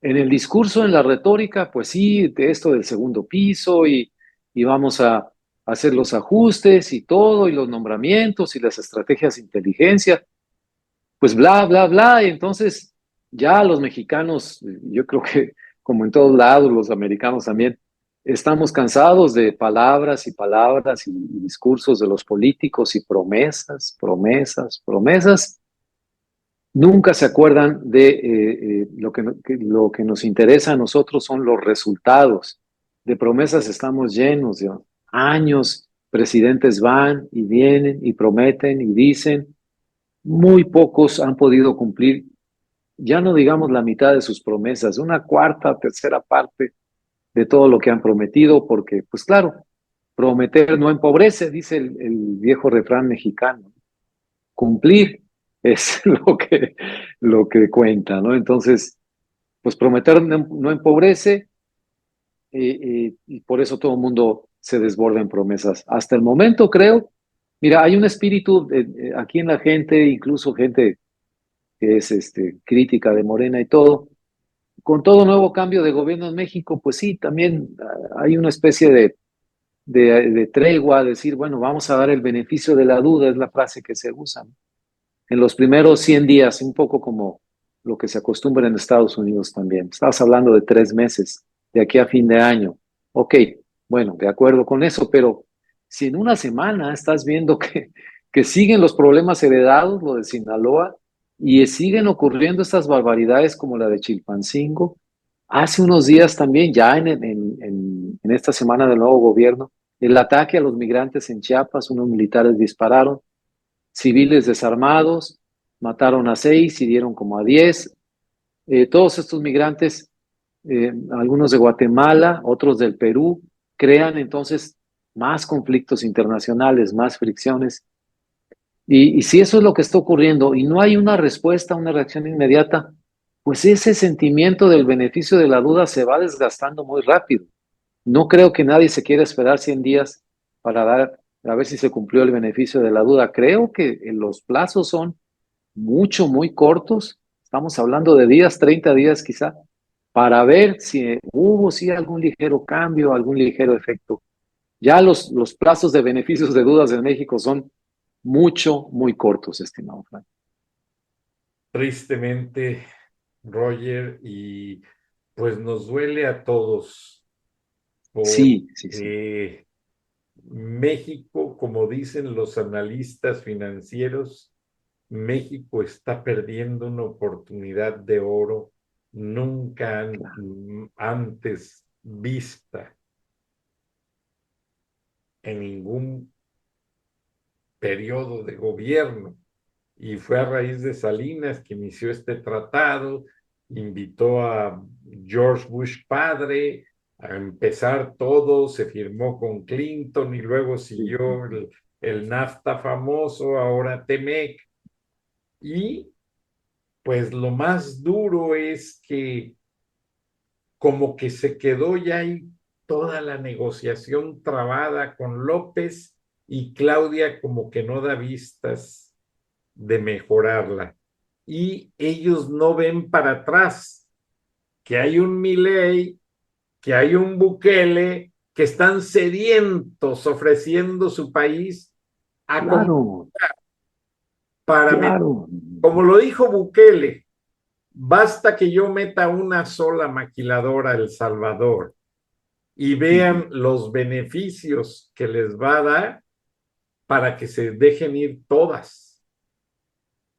en el discurso, en la retórica, pues sí, de esto del segundo piso y vamos a hacer los ajustes y todo, y los nombramientos y las estrategias de inteligencia, pues bla, bla, bla. Y entonces ya los mexicanos, yo creo que como en todos lados, los americanos también, estamos cansados de palabras y palabras y discursos de los políticos y promesas, promesas, promesas. Nunca se acuerdan de lo que nos interesa a nosotros son los resultados. De promesas estamos llenos de años. Presidentes van y vienen y prometen y dicen. Muy pocos han podido cumplir, ya no digamos la mitad de sus promesas, una cuarta, tercera parte de todo lo que han prometido, porque, pues claro, prometer no empobrece, dice el viejo refrán mexicano. Cumplir es lo que cuenta, ¿no? Entonces, pues prometer no empobrece y por eso todo el mundo se desborda en promesas. Hasta el momento, creo, mira, hay un espíritu aquí en la gente, incluso gente que es crítica de Morena y todo. Con todo nuevo cambio de gobierno en México, pues sí, también hay una especie de tregua, decir, bueno, vamos a dar el beneficio de la duda, es la frase que se usa, ¿no? En los primeros 100 días, un poco como lo que se acostumbra en Estados Unidos también. Estabas hablando de 3 meses, de aquí a fin de año. Ok, bueno, de acuerdo con eso, pero si en una semana estás viendo que siguen los problemas heredados, lo de Sinaloa, y siguen ocurriendo estas barbaridades como la de Chilpancingo? Hace unos días también, ya en esta semana del nuevo gobierno, el ataque a los migrantes en Chiapas, unos militares dispararon, civiles desarmados, mataron a 6, hirieron como a 10. Todos estos migrantes, algunos de Guatemala, otros del Perú, crean entonces más conflictos internacionales, más fricciones. Y si eso es lo que está ocurriendo y no hay una respuesta, una reacción inmediata, pues ese sentimiento del beneficio de la duda se va desgastando muy rápido. No creo que nadie se quiera esperar 100 días para dar, a ver si se cumplió el beneficio de la duda. Creo que los plazos son muy cortos. Estamos hablando de días, 30 días quizá, para ver si hubo sí algún ligero cambio, algún ligero efecto. Ya los plazos de beneficios de dudas en México son muy cortos, estimado Frank. Tristemente, Roger, y pues nos duele a todos Sí, sí, sí. porque México, como dicen los analistas financieros, México está perdiendo una oportunidad de oro nunca Claro. antes vista en ningún periodo de gobierno. Y fue a raíz de Salinas que inició este tratado, invitó a George Bush padre a empezar todo, se firmó con Clinton y luego Sí, siguió el NAFTA famoso, ahora TEMEC. Y pues lo más duro es que como que se quedó ya ahí toda la negociación trabada con López y Claudia como que no da vistas de mejorarla. Y ellos no ven para atrás, que hay un Milei, que hay un Bukele, que están sedientos ofreciendo su país a como claro, para meter, claro. como lo dijo Bukele, basta que yo meta una sola maquiladora a El Salvador y Ujú. vean los beneficios que les va a dar para que se dejen ir todas.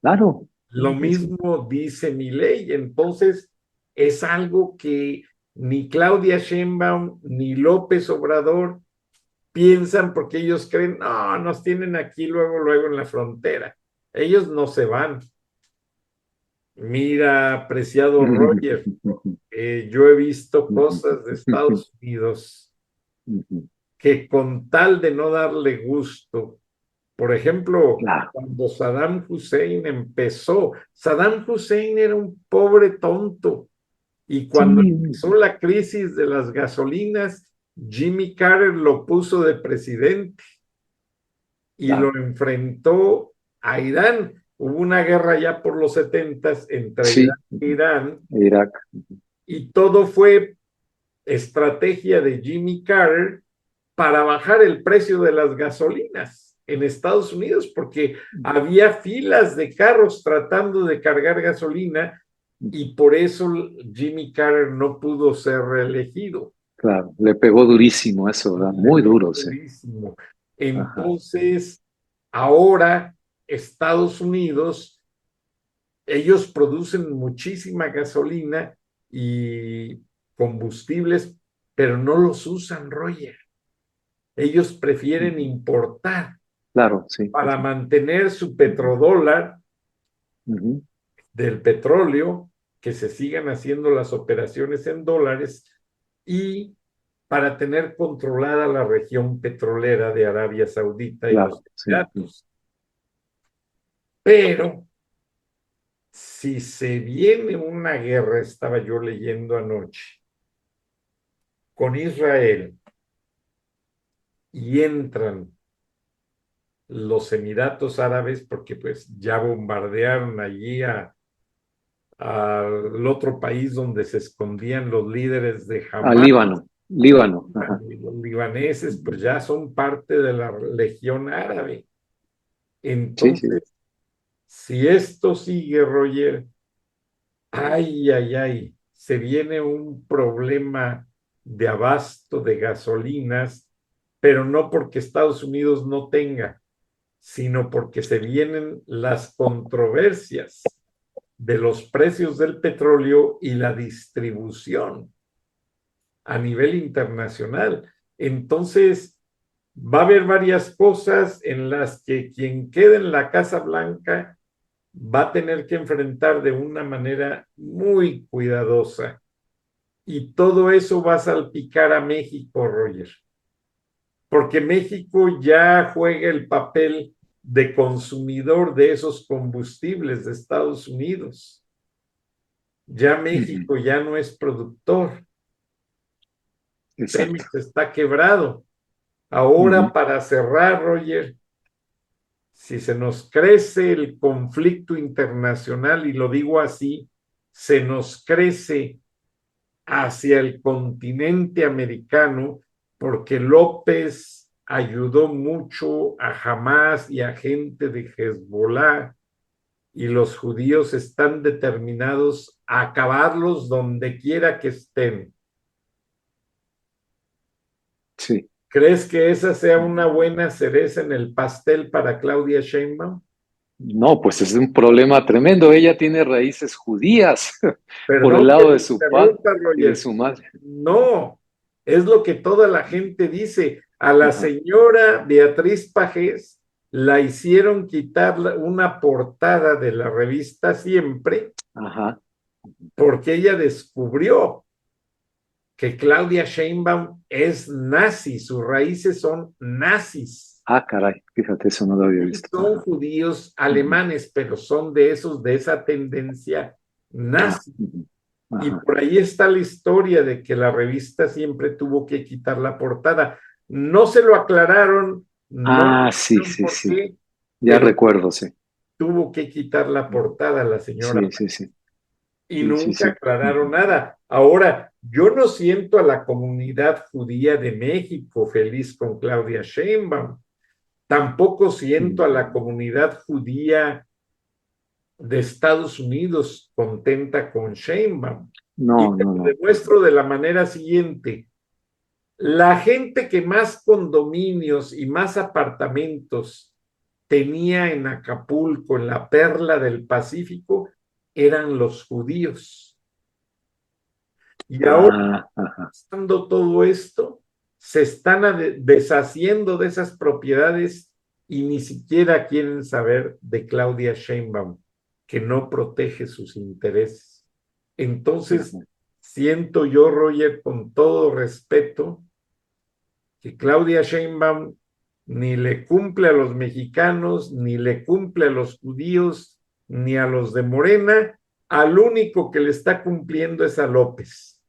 Claro. Lo Sí, sí. mismo dice mi ley, entonces es algo que ni Claudia Sheinbaum ni López Obrador piensan porque ellos creen, no, nos tienen aquí luego en la frontera. Ellos no se van. Mira, apreciado Roger, yo he visto cosas de Estados Unidos que con tal de no darle gusto, por ejemplo, Claro. cuando Saddam Hussein empezó, Saddam Hussein era un pobre tonto y cuando Sí, empezó la crisis de las gasolinas, Jimmy Carter lo puso de presidente y lo claro. enfrentó a Irán. Hubo una guerra ya por los 70 entre Irán Sí, e Irán Irak. y todo fue estrategia de Jimmy Carter para bajar el precio de las gasolinas en Estados Unidos, porque había filas de carros tratando de cargar gasolina y por eso Jimmy Carter no pudo ser reelegido. Claro, le pegó durísimo eso, ¿verdad? Le Muy pegó duro, sí. durísimo. Ajá. Entonces, ahora Estados Unidos, ellos producen muchísima gasolina y combustibles, pero no los usan, Roger. Ellos prefieren Ujú. importar Claro, sí. para mantener su petrodólar Ujú. del petróleo, que se sigan haciendo las operaciones en dólares y para tener controlada la región petrolera de Arabia Saudita y los Claro, sí. Emiratos. Pero si se viene una guerra, estaba yo leyendo anoche, con Israel y entran los Emiratos Árabes, porque pues ya bombardearon allí al otro país donde se escondían los líderes de A Hamas, Líbano, Líbano. Ajá. los libaneses, pues ya son parte de la Legión Árabe. Sí, sí. Entonces, si esto sigue, Roger, se viene un problema de abasto de gasolinas pero no porque Estados Unidos no tenga, sino porque se vienen las controversias de los precios del petróleo y la distribución a nivel internacional. Entonces, va a haber varias cosas en las que quien quede en la Casa Blanca va a tener que enfrentar de una manera muy cuidadosa. Y todo eso va a salpicar a México, Roger, porque México ya juega el papel de consumidor de esos combustibles de Estados Unidos. Ya México ya no es productor. Exacto. Pemex está quebrado. Ahora, para cerrar, Roger, si se nos crece el conflicto internacional, y lo digo así, se nos crece hacia el continente americano, porque López ayudó mucho a Hamás y a gente de Hezbollah, y los judíos están determinados a acabarlos donde quiera que estén. Sí. ¿Crees que esa sea una buena cereza en el pastel para Claudia Sheinbaum? No, pues es un problema tremendo. Ella tiene raíces judías por el Perdón que lado de me su padre interrumpa, y de Roger. su madre. No, es lo que toda la gente dice. A la Ajá. señora Beatriz Pajés la hicieron quitar una portada de la revista Siempre Ajá. porque ella descubrió que Claudia Sheinbaum es nazi, sus raíces son nazis. Ah, caray, fíjate, eso no lo había visto. Son Ajá. judíos alemanes, pero son de esos, de esa tendencia nazi. Y Ajá. por ahí está la historia de que la revista Siempre tuvo que quitar la portada. No se lo aclararon, no Sí, dijeron sí, por sí. qué, Ya pero recuerdo, sí. tuvo que quitar la portada la señora Sí, sí, sí. y Sí, sí, nunca sí. aclararon nada. Ahora, yo no siento a la comunidad judía de México feliz con Claudia Sheinbaum. Tampoco siento a la comunidad judía de Estados Unidos contenta con Sheinbaum. Y No, te no, lo no. demuestro de la manera siguiente. La gente que más condominios y más apartamentos tenía en Acapulco, en la perla del Pacífico, eran los judíos. Y ahora, Ajá. pasando todo esto, se están deshaciendo de esas propiedades y ni siquiera quieren saber de Claudia Sheinbaum, que no protege sus intereses. Entonces, siento yo, Roger, con todo respeto, que Claudia Sheinbaum ni le cumple a los mexicanos, ni le cumple a los judíos, ni a los de Morena. Al único que le está cumpliendo es a López.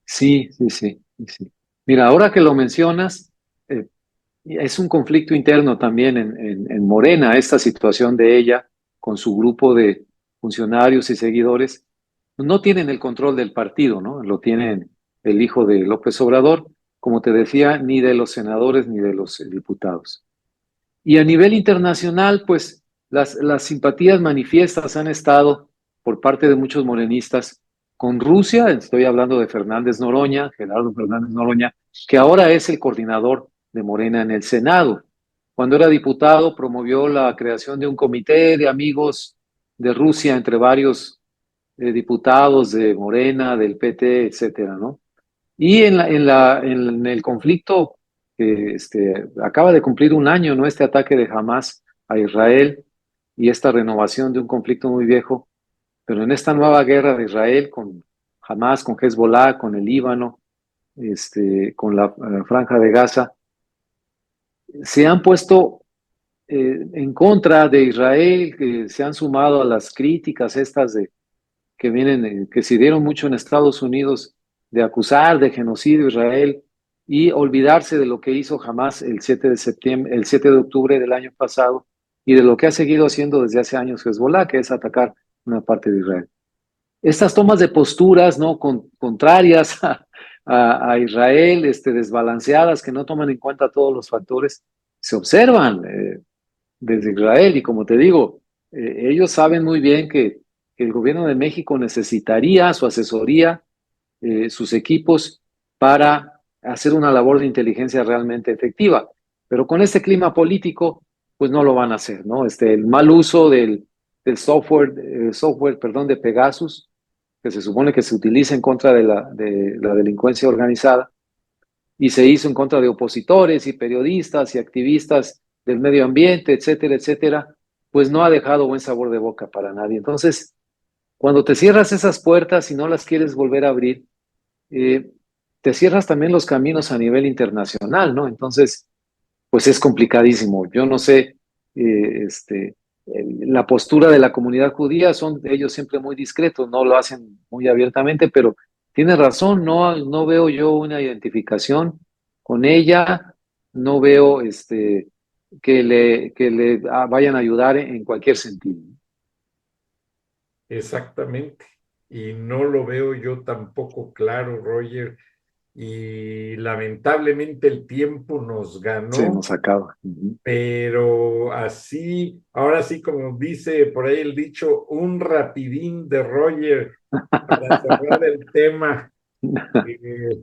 Sí, sí, sí, sí. Mira, ahora que lo mencionas, es un conflicto interno también en Morena, esta situación de ella con su grupo de funcionarios y seguidores. No tienen el control del partido, ¿no? Lo tienen el hijo de López Obrador, como te decía, ni de los senadores ni de los diputados. Y a nivel internacional, pues las simpatías manifiestas han estado por parte de muchos morenistas con Rusia. Estoy hablando de Fernández Noroña, Gerardo Fernández Noroña, que ahora es el coordinador de Morena en el Senado. Cuando era diputado, promovió la creación de un comité de amigos de Rusia entre varios diputados de Morena, del PT, etcétera, ¿no? Y en el conflicto que acaba de cumplir un año, ¿no? Este ataque de Hamás a Israel y esta renovación de un conflicto muy viejo, pero en esta nueva guerra de Israel con Hamás, con Hezbollah, con el Líbano, con la Franja de Gaza, se han puesto en contra de Israel, que se han sumado a las críticas estas que vienen, que se dieron mucho en Estados Unidos de acusar de genocidio a Israel y olvidarse de lo que hizo Hamás el 7 de septiembre, el 7 de octubre del año pasado y de lo que ha seguido haciendo desde hace años Hezbollah, que es atacar una parte de Israel. Estas tomas de posturas, ¿no? Contrarias a Israel, desbalanceadas, que no toman en cuenta todos los factores, se observan desde Israel. Y como te digo, ellos saben muy bien que el gobierno de México necesitaría su asesoría, sus equipos, para hacer una labor de inteligencia realmente efectiva. Pero con este clima político, pues no lo van a hacer, ¿no? El mal uso del software, perdón, de Pegasus, que se supone que se utiliza en contra de la delincuencia organizada, y se hizo en contra de opositores y periodistas y activistas del medio ambiente, etcétera, etcétera, pues no ha dejado buen sabor de boca para nadie. Entonces, cuando te cierras esas puertas y no las quieres volver a abrir, eh, te cierras también los caminos a nivel internacional, ¿no? Entonces, pues es complicadísimo. Yo no sé, la postura de la comunidad judía, son ellos siempre muy discretos, no lo hacen muy abiertamente, pero tiene razón, no veo yo una identificación con ella, no veo que le vayan a ayudar en cualquier sentido. Exactamente. Y no lo veo yo tampoco claro, Roger. Y lamentablemente el tiempo nos Se ganó, nos acaba. Ujú. pero así, ahora sí, como dice por ahí el dicho, un rapidín de Roger para cerrar el tema. Eh,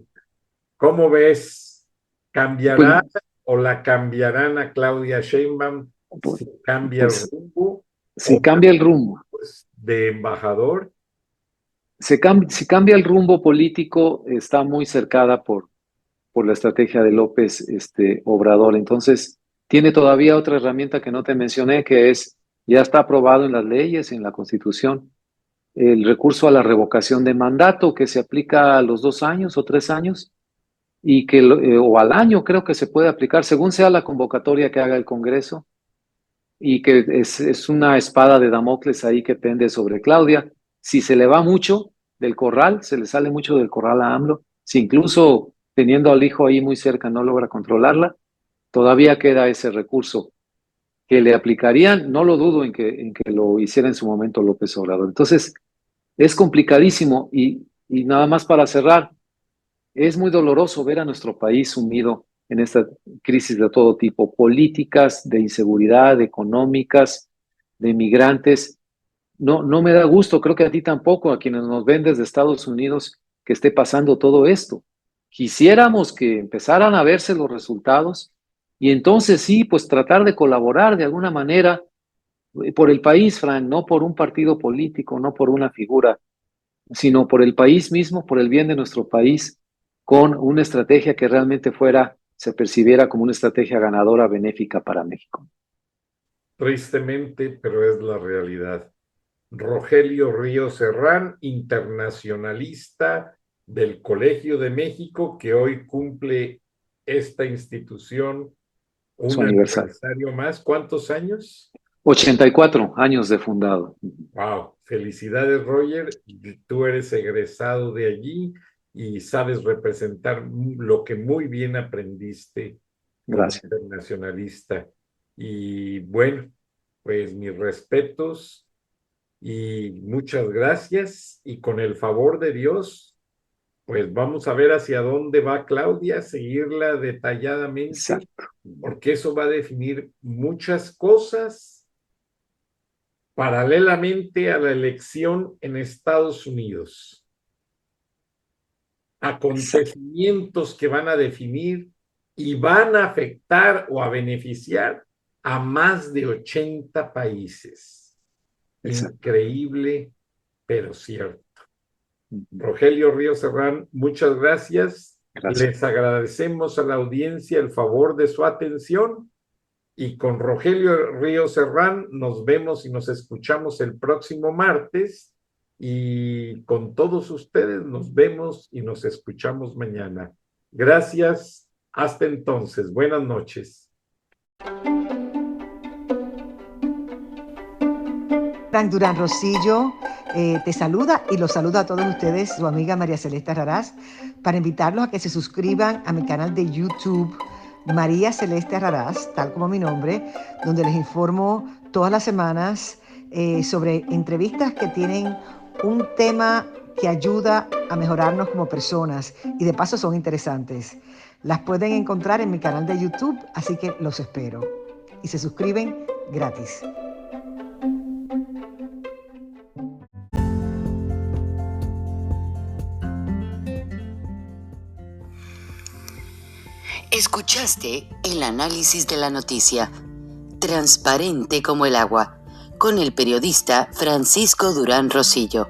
¿Cómo ves? Pues, ¿Cambiará o la cambiarán a Claudia Sheinbaum pues, si cambia el pues rumbo si o cambia el rumbo. pues, de embajador? Si cambia el rumbo político, está muy cercada por la estrategia de López Obrador. Entonces, tiene todavía otra herramienta que no te mencioné, que ya está aprobado en las leyes, en la Constitución, el recurso a la revocación de mandato, que se aplica a los 2 años o 3 años, y o al año creo que se puede aplicar, según sea la convocatoria que haga el Congreso, y que es una espada de Damocles ahí que pende sobre Claudia. Si se le va mucho del corral, se le sale mucho del corral a AMLO, si incluso teniendo al hijo ahí muy cerca no logra controlarla, todavía queda ese recurso que le aplicarían, no lo dudo en que lo hiciera en su momento López Obrador. Entonces, es complicadísimo y nada más para cerrar, es muy doloroso ver a nuestro país sumido en esta crisis de todo tipo, políticas, de inseguridad, económicas, de migrantes. No me da gusto, creo que a ti tampoco, a quienes nos ven desde Estados Unidos, que esté pasando todo esto. Quisiéramos que empezaran a verse los resultados y entonces sí, pues tratar de colaborar de alguna manera por el país, Frank, no por un partido político, no por una figura, sino por el país mismo, por el bien de nuestro país, con una estrategia que realmente se percibiera como una estrategia ganadora, benéfica para México. Tristemente, pero es la realidad. Rogelio Ríos Serrán, internacionalista del Colegio de México, que hoy cumple esta institución Su un aniversario. aniversario más. ¿Cuántos años? 84 años de fundado. Wow, felicidades, Roger. Tú eres egresado de allí y sabes representar lo que muy bien aprendiste como Gracias. internacionalista. Y bueno, pues mis respetos y muchas gracias. Y con el favor de Dios, pues vamos a ver hacia dónde va Claudia, seguirla detalladamente, Exacto. porque eso va a definir muchas cosas paralelamente a la elección en Estados Unidos. Exacto. Acontecimientos que van a definir y van a afectar o a beneficiar a más de 80 países. Exacto. Increíble, pero cierto. Ujú. Rogelio Ríos Serrán, muchas gracias. Gracias. Les agradecemos a la audiencia el favor de su atención y con Rogelio Ríos Serrán nos vemos y nos escuchamos el próximo martes y con todos ustedes nos vemos y nos escuchamos mañana. Gracias. Hasta entonces. Buenas noches. Frank Durán Rosillo te saluda y los saluda a todos ustedes, su amiga María Celeste Raraz, para invitarlos a que se suscriban a mi canal de YouTube, María Celeste Raraz, tal como mi nombre, donde les informo todas las semanas sobre entrevistas que tienen un tema que ayuda a mejorarnos como personas y de paso son interesantes. Las pueden encontrar en mi canal de YouTube, así que los espero. Y se suscriben gratis. Escuchaste el análisis de la noticia, transparente como el agua, con el periodista Francisco Durán Rosillo.